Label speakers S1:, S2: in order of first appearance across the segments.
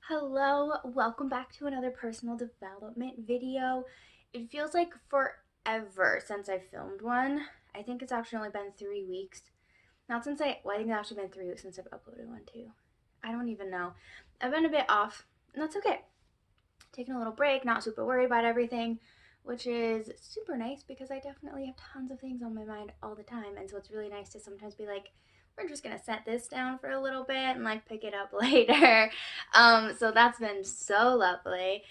S1: Hello, welcome back to another personal development video. It feels like forever since I filmed one. I think it's actually only been 3 weeks. Not since I think it's actually been 3 weeks since I've uploaded one too. I don't even know. I've been a bit off, and that's okay. Taking a little break, not super worried about everything, which is super nice because I definitely have tons of things on my mind all the time. And so it's really nice to sometimes be like, we're just gonna set this down for a little bit and like pick it up later. So that's been so lovely.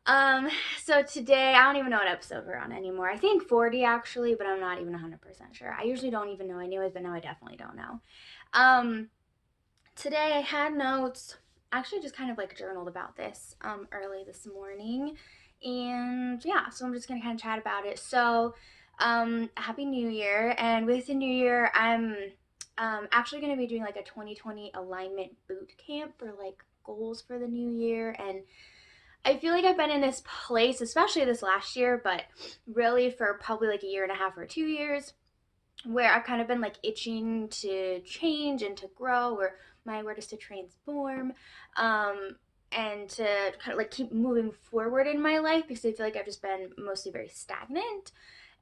S1: Um, so today I don't even know what episode we're on anymore. I think 40 actually, but I'm not even 100% sure. I usually don't even know anyways, but now I definitely don't know. Um, Today I had notes. Actually, just kind of like journaled about this early this morning, and yeah, so I'm just gonna kind of chat about it. So, happy New Year! And with the New Year, I'm actually gonna be doing like a 2020 alignment boot camp for like goals for the new year. And I feel like I've been in this place, especially this last year, but really for probably like a year and a half or 2 years where I've kind of been like itching to change and to grow, or my word is to transform, um, and to kind of like keep moving forward in my life because I feel like I've just been mostly very stagnant.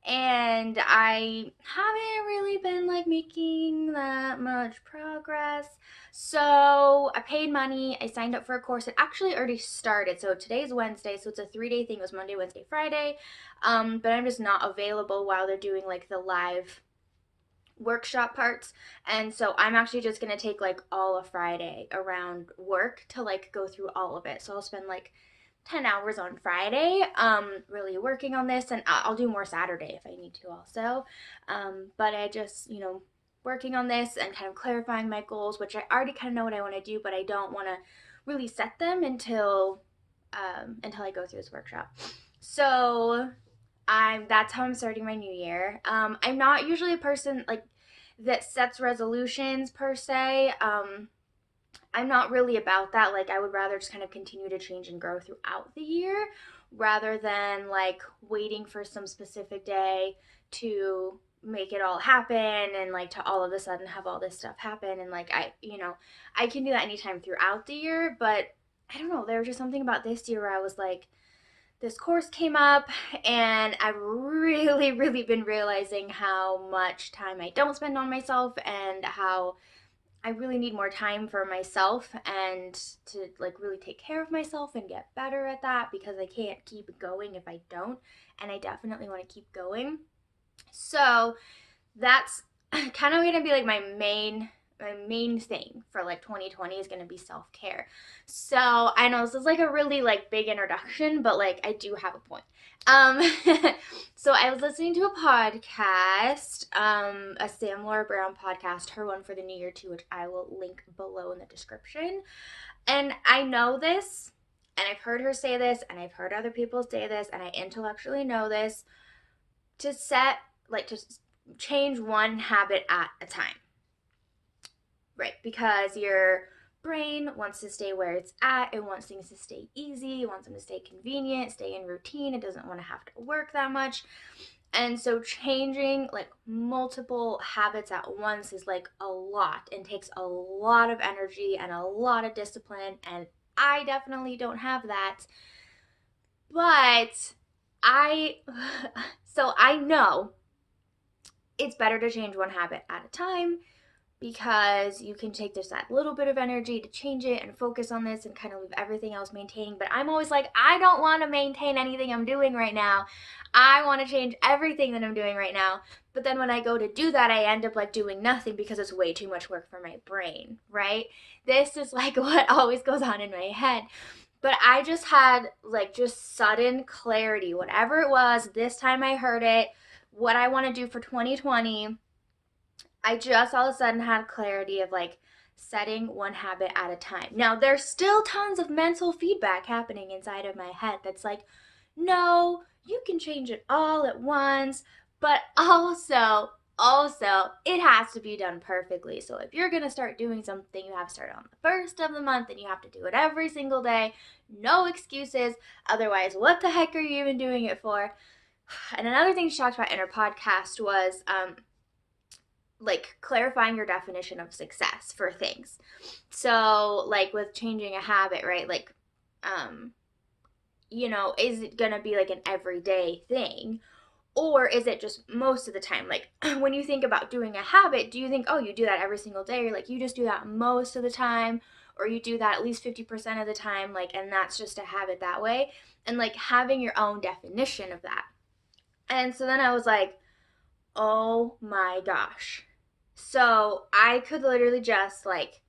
S1: And I haven't really been like making that much progress. So I paid money. I signed up for a course. It actually already started. So today's Wednesday. So it's a 3 day thing. It was Monday, Wednesday, Friday. But I'm just not available while they're doing like the live workshop parts. And so I'm actually just going to take like all of Friday around work to like go through all of it. So I'll spend like 10 hours on Friday really working on this, and I'll do more Saturday if I need to also. But I just, working on this and kind of clarifying my goals, which I already kind of know what I want to do, but I don't want to really set them until I go through this workshop. So that's how I'm starting my new year. I'm not usually a person like that sets resolutions per se. I'm not really about that. Like I would rather just kind of continue to change and grow throughout the year rather than like waiting for some specific day to make it all happen and like to all of a sudden have all this stuff happen. And like I can do that anytime throughout the year, but I don't know, there was just something about this year where I was like, this course came up, and I've really, really been realizing how much time I don't spend on myself and how I really need more time for myself and to like really take care of myself and get better at that because I can't keep going if I don't. And I definitely want to keep going. So that's kind of going to be like my main thing for like 2020 is going to be self-care. So I know this is like a really like big introduction, but like I do have a point. um so I was listening to a podcast, a Sam Laura Brown podcast, her one for the new year too, which I will link below in the description. And I know this, and I've heard her say this, and I've heard other people say this, and I intellectually know this, to set like to change one habit at a time. Right, because your brain wants to stay where it's at. It wants things to stay easy. It wants them to stay convenient, stay in routine. It doesn't want to have to work that much. And so changing like multiple habits at once is like a lot and takes a lot of energy and a lot of discipline. And I definitely don't have that. But I, so I know it's better to change one habit at a time because you can take just that little bit of energy to change it and focus on this and kind of leave everything else maintaining. But I'm always like, I don't want to maintain anything I'm doing right now. I want to change everything that I'm doing right now. But then when I go to do that, I end up like doing nothing because it's way too much work for my brain, right? This is like what always goes on in my head. But I just had like just sudden clarity, whatever it was, this time I heard it, what I want to do for 2020. I just all of a sudden had clarity of like setting one habit at a time. Now, there's still tons of mental feedback happening inside of my head that's like, no, you can change it all at once, but also it has to be done perfectly. So if you're going to start doing something, you have to start on the first of the month and you have to do it every single day. No excuses. Otherwise, what the heck are you even doing it for? And another thing she talked about in her podcast was like clarifying your definition of success for things. So like with changing a habit, right? Like, um, is it gonna be like an everyday thing? Or is it just most of the time? Like when you think about doing a habit, do you think, oh, you do that every single day? Or like you just do that most of the time? Or you do that at least 50% of the time? Like, and that's just a habit that way? And like having your own definition of that. And so then I was like, oh my gosh. So I could literally just like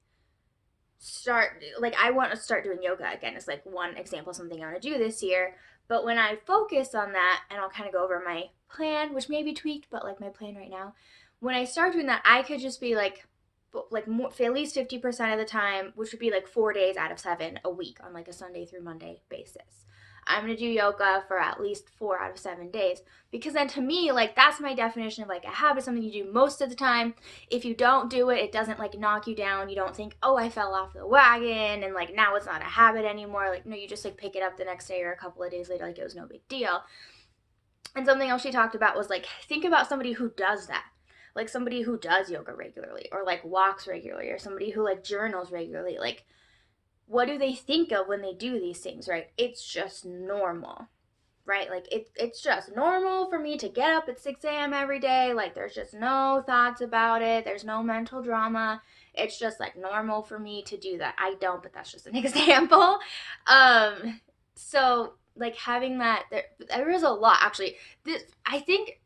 S1: start, like I want to start doing yoga again. It's like one example of something I want to do this year. But when I focus on that, and I'll kind of go over my plan, which may be tweaked, but like my plan right now, when I start doing that, I could just be like more, for at least 50% of the time, which would be like 4 days out of 7 a week on like a Sunday through Monday basis. I'm gonna do yoga for at least 4 out of 7 days, because then to me, like that's my definition of like a habit, something you do most of the time. If you don't do it, it doesn't like knock you down. You don't think, oh, I fell off the wagon and like now it's not a habit anymore. Like, no, you just like pick it up the next day or a couple of days later, like it was no big deal. And something else she talked about was like, think about somebody who does that. Like somebody who does yoga regularly or like walks regularly or somebody who like journals regularly. Like, what do they think of when they do these things, right? It's just normal, right? Like it's just normal for me to get up at 6 a.m. every day. Like there's just no thoughts about it. There's no mental drama. It's just like normal for me to do that. I don't, but that's just an example. So like having that, there is a lot actually. I think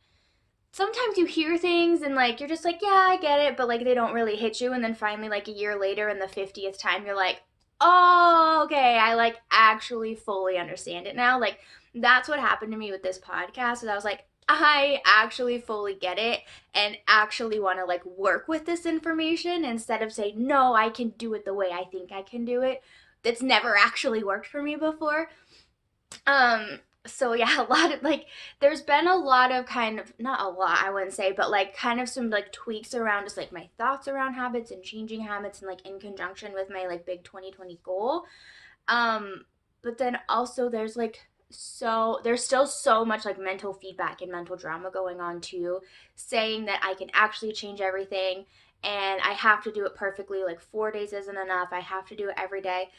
S1: sometimes you hear things and like you're just like, yeah, I get it, but like they don't really hit you. And then finally, like a year later, in the 50th time, you're like, oh, okay, I like actually fully understand it now. Like that's what happened to me with this podcast. Is I was like, I actually fully get it and actually want to like work with this information instead of say, no, I can do it the way I think I can do it. That's never actually worked for me before. So yeah, a lot of like there's been a lot of kind of, not a lot, I wouldn't say, but like kind of some like tweaks around just like my thoughts around habits and changing habits and like in conjunction with my like big 2020 goal. Um but then also there's still so much like mental feedback and mental drama going on too, saying that I can actually change everything and I have to do it perfectly, like 4 days isn't enough. I have to do it every day.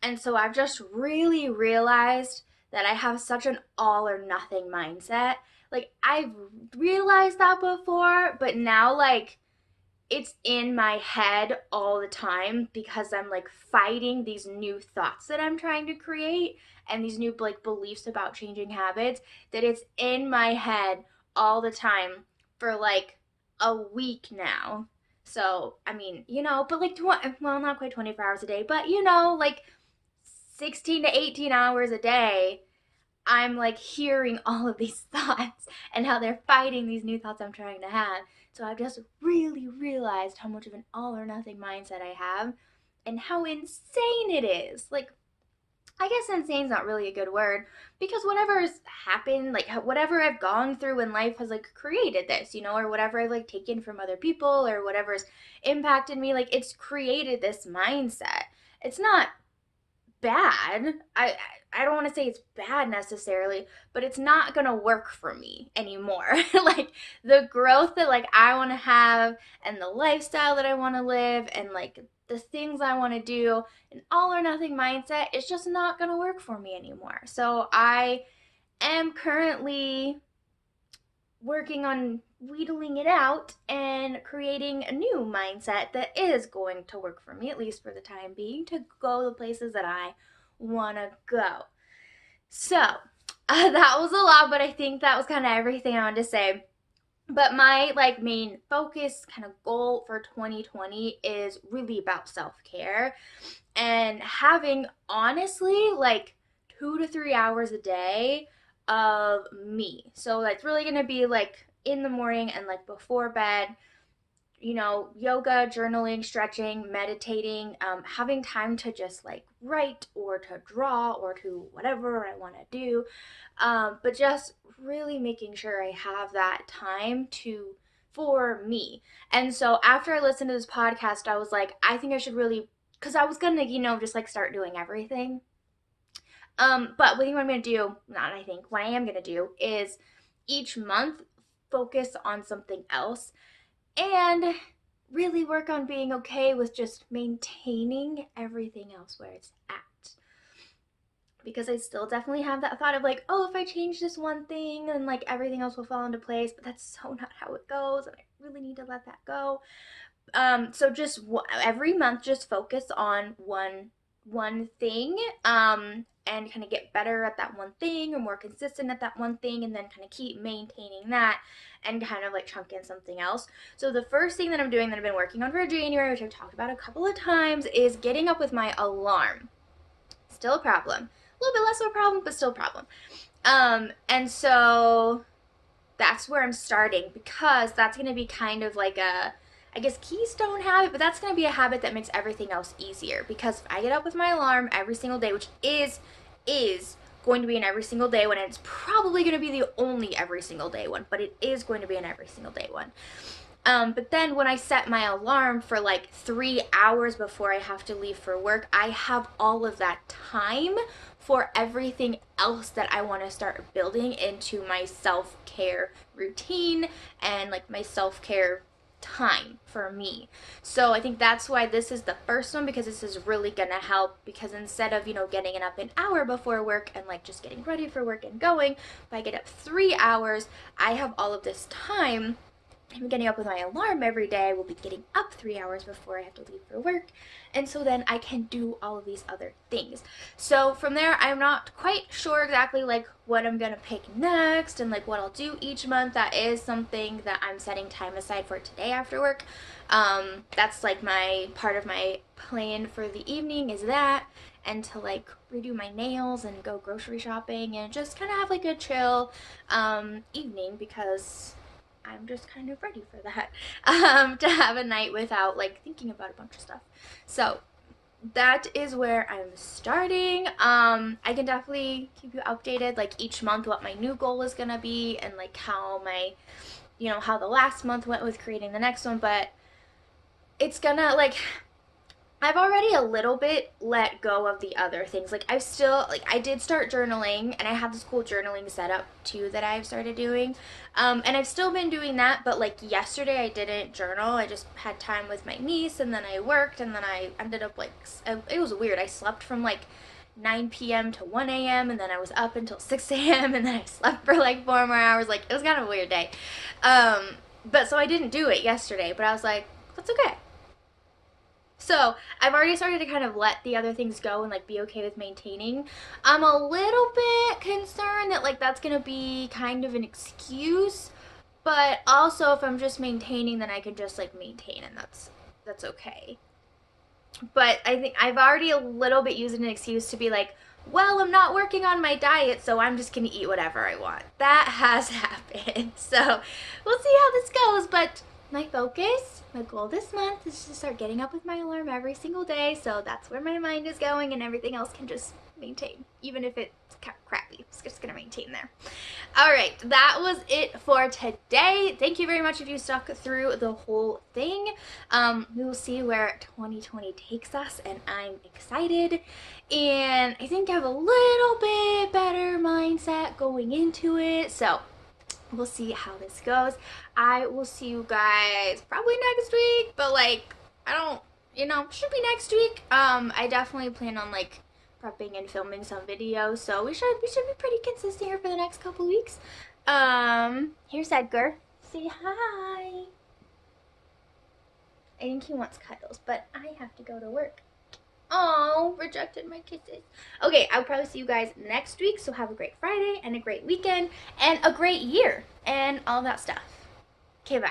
S1: And so I've just really realized that I have such an all or nothing mindset. Like I've realized that before, but now like it's in my head all the time because I'm like fighting these new thoughts that I'm trying to create and these new like beliefs about changing habits, that it's in my head all the time for like a week now. So, I mean, but like, well, not quite 24 hours a day, but like 16 to 18 hours a day, I'm like hearing all of these thoughts and how they're fighting these new thoughts I'm trying to have. So I've just really realized how much of an all or nothing mindset I have and how insane it is. Like, I guess insane is not really a good word, because whatever's happened, like whatever I've gone through in life has like created this, or whatever I've like taken from other people or whatever's impacted me, like it's created this mindset. It's not bad. I don't want to say it's bad necessarily, but it's not going to work for me anymore. Like the growth that like I want to have and the lifestyle that I want to live and like the things I want to do, an all or nothing mindset, it's just not going to work for me anymore. So I am currently working on wheedling it out and creating a new mindset that is going to work for me, at least for the time being, to go the places that I want to go. So, that was a lot, but I think that was kind of everything I wanted to say. But my like main focus kind of goal for 2020 is really about self-care and having honestly like 2 to 3 hours a day of me. So that's really gonna be like in the morning and like before bed, yoga, journaling, stretching, meditating, having time to just like write or to draw or to whatever I want to do. But just really making sure I have that time for me. And so after I listened to this podcast, I was like, I think I should really, because I was gonna, just like start doing everything. But what I'm gonna do, not I think, what I am gonna do is each month focus on something else and really work on being okay with just maintaining everything else where it's at. Because I still definitely have that thought of like, oh, if I change this one thing, then like everything else will fall into place. But that's so not how it goes, and I really need to let that go. So just every month, just focus on one thing, and kind of get better at that one thing or more consistent at that one thing, and then kind of keep maintaining that and kind of like chunk in something else. So the first thing that I'm doing that I've been working on for January, which I've talked about a couple of times, is getting up with my alarm. Still a problem. A little bit less of a problem, but still a problem. And so that's where I'm starting, because that's going to be kind of like a, I guess, keystone habit, but that's going to be a habit that makes everything else easier. Because if I get up with my alarm every single day, which is going to be an every single day one, and it's probably going to be the only every single day one, but it is going to be an every single day one. But then when I set my alarm for like 3 hours before I have to leave for work, I have all of that time for everything else that I want to start building into my self-care routine and like my self-care time for me. So I think that's why this is the first one, because this is really gonna help, because instead of, getting up an hour before work and like just getting ready for work and going, if I get up 3 hours, I have all of this time. I'm getting up with my alarm every day. I will be getting up 3 hours before I have to leave for work. And so then I can do all of these other things. So from there, I'm not quite sure exactly like what I'm going to pick next and like what I'll do each month. That is something that I'm setting time aside for today after work. That's like my part of my plan for the evening is that, and to like redo my nails and go grocery shopping and just kind of have like a chill evening, because I'm just kind of ready for that, to have a night without like thinking about a bunch of stuff. So that is where I'm starting. I can definitely keep you updated like each month what my new goal is gonna be, and like how my, how the last month went with creating the next one. But it's gonna like, I've already a little bit let go of the other things. Like I've still like I did start journaling, and I have this cool journaling setup too that I've started doing. And I've still been doing that, but like yesterday I didn't journal. I just had time with my niece, and then I worked, and then I ended up like it was weird. I slept from like 9 p.m. to 1 a.m. and then I was up until 6 a.m. and then I slept for like 4 more hours. Like it was kind of a weird day. But so I didn't do it yesterday, but I was like, that's okay. So I've already started to kind of let the other things go and like be okay with maintaining. I'm a little bit concerned that like that's gonna be kind of an excuse, but also if I'm just maintaining, then I can just like maintain, and that's okay. But I think I've already a little bit used an excuse to be like, well, I'm not working on my diet, so I'm just gonna eat whatever I want. That has happened. So we'll see how this goes, but my focus, my goal this month is to start getting up with my alarm every single day. So that's where my mind is going, and everything else can just maintain, even if it's crappy. It's just gonna maintain there. All right, that was it for today. Thank you very much if you stuck through the whole thing. We will see where 2020 takes us, and I'm excited. And I think I have a little bit better mindset going into it. So we'll see how this goes. I will see you guys probably next week, but like I don't, should be next week. I definitely plan on like prepping and filming some videos, so we should be pretty consistent here for the next couple weeks. Here's Edgar. Say hi. I think he wants cuddles, but I have to go to work. Oh, rejected my kisses. Okay, I'll probably see you guys next week. So have a great Friday and a great weekend and a great year and all that stuff. Okay, bye.